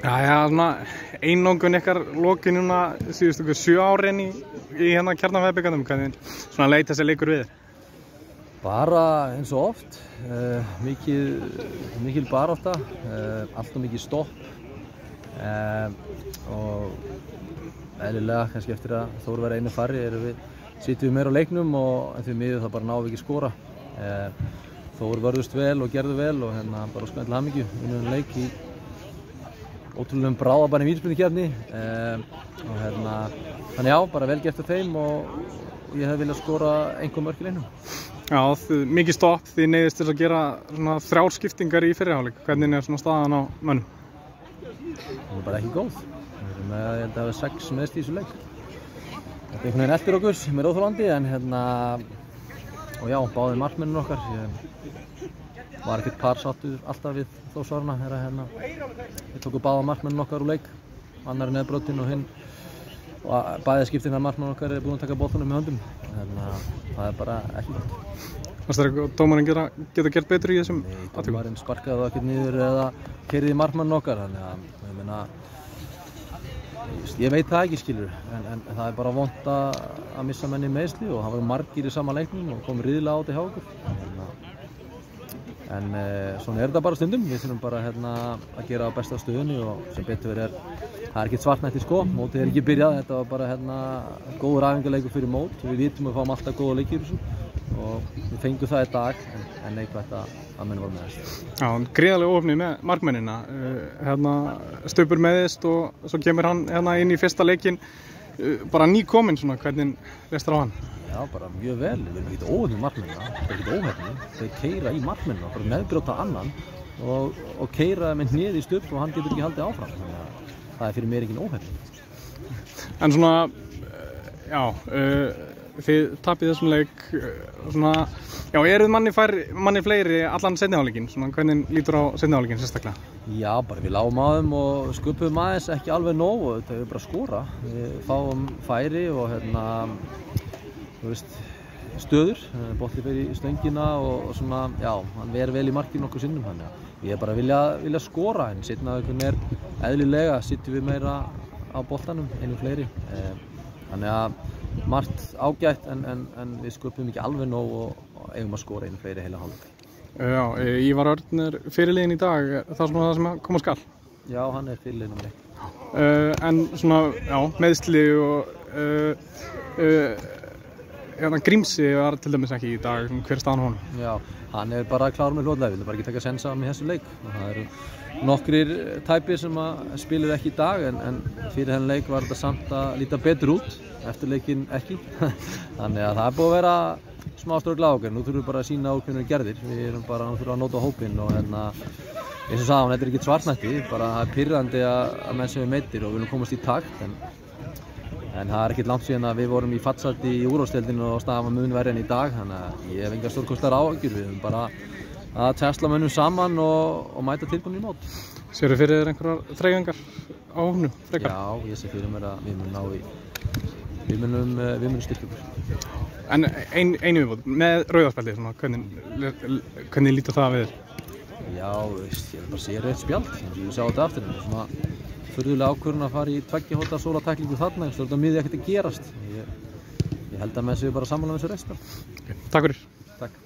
Já, svona einangrun ykkar lokin núna síðustu 7 árin í hérna Kjarnafæðarbikarnum, hvernig svona leit þessi leikur við? Bara eins og oft, mikil barátta, allt og mikið stopp og eðlilega kannski eftir að Þór verið einu færri sitjum við meira á leiknum og því miður það bara náum við ekki skora. Þór vörðust vel og gerðu vel og hérna bara óskum til hamingju, unnum leik í ótrúlegum bráðabæni vítaspyrnukeppni og hérna þannig já, bara vel gert af þeim og ég hefði viljað skora einhver mörk í leiknum. Já, mikið stopp, þið neyðist til að gera svona 3 skiptingar í fyrri hálfleik. Hvernig er svona staðan á mönnum? Það er bara ekki góð. Við erum með, ég held að hafa 6 meðst í þessu leik. Þetta er einhvern veginn eftir okkur með óþolandi en hérna og já, báðir markmennir okkar. Ég var ekkert parsáttur alltaf við Þórsarana þegar hérna við tókum báða markmennir okkar úr leik. Annar er neðbrotinn og hinn og bæði skiptin að markmennir okkar búin að taka boltanum með höndum. Hérna, það er bara ekki gott. Fannst þér að dómarinn geta gert betur í þessum atvikum? Nei, dómarinn sparkaði það ekkert niður eða keyrði í markmanninn okkar, þannig að ég meina, ég veit það ekki skilur, en það er bara vont að missa menn í meiðsli og það voru margir í sama leiknum og kom riðilega á þetta hjá okkur. En svona er þetta bara stundum, við þurfum bara að gera á besta stöðunni og sem betur verið það er ekkert svartnætti sko, mótið er ekki byrjað, þetta var bara góður æfingarleikur fyrir mót, við vitum að við fáum alltaf góða leikir og við fengum það í dag en neikvægt að menn voru með þess. Já, gríðarlega óöfni með markmennina, Stubur meiðist og svo kemur hann inn í fyrsta leikinn, bara nýkominn svona, hvernig leist þér á hann? Já, bara mjög vel, við erum ekkert óöfni markmennina, það er ekkert óhefni, þeir keyra í markmennina, bara meðbrjóta annan og keyra með hnið í Stubb og hann getur ekki haldið áfram, þannig að það er fyrir mér ekki óhefni. En svona, já, þið tapið þessum leik, svona, já, eruð manni fleiri allan seinni hálfleikinn, svona, hvernig lítur á seinni hálfleikinn sérstaklega? Já, bara við lágum á þeim og sköpuðum aðeins ekki alveg nóg og þetta er bara að skora. Við fáum færi og þú veist, stöður, bolti fer í stöngina og svona, já, hann ver vel í markinu nokkur sinnum, þannig að ég er bara að vilja skora, en seinna er eðlilega, sitjum við meira á boltanum, einu fleiri. Þannig að margt ágætt en við sköpum ekki alveg nóg og eigum að skora einu fleiri heila hálfleik. Já, Ívar Örn er fyrirliðinn í dag, það er svona það sem koma skal? Já, hann er fyrirliðinn um leik. En svona, já, meðsli og Grímsi var til dæmis ekki í dag, hver er staðan á honum? Já, hann er bara klár með hljóðlega, við viljum bara ekki taka sensa með þessu leik. Það eru nokkrir tæpir sem spiluðu ekki í dag en fyrir þennan leik var þetta samt að líta betur út, eftir leikinn ekki. Þannig að það er búið að vera smá ströggl á okkur, nú þurfum við bara að sýna úr hvernig við gerðir. Við erum bara að nota hópinn og eins og sagði, þetta er ekki svartnætti, bara það er pirrandi að menn sem við meiddir og við viljum komast í takt. En það er ekkert langt síðan að við vorum í fallsæti í úrvalsdeildinni og staðan var mun verri en í dag, þannig að ég hef engar stórkostlegar áhyggjur, við höfum bara að tesla mönnum saman og mæta tilbúin í mót. Sérðu fyrir þér einhverjar þreifingar á hópnum frekar? Já, ég sé fyrir mér að við munum styrkja okkur. En einu viðbót, með rauðarspjaldið, hvernig lítur það við þér? Já, ég vil bara segja rautt spjald, við sjáum þetta aftur, svona furðulega ákvörðun að fara í 2 hóta sólatæklingu þarna, eins og þetta miði ekkert að gerast. Ég held að menn séu bara sammála með þessu rautt spjald. Takk fyrir. Takk.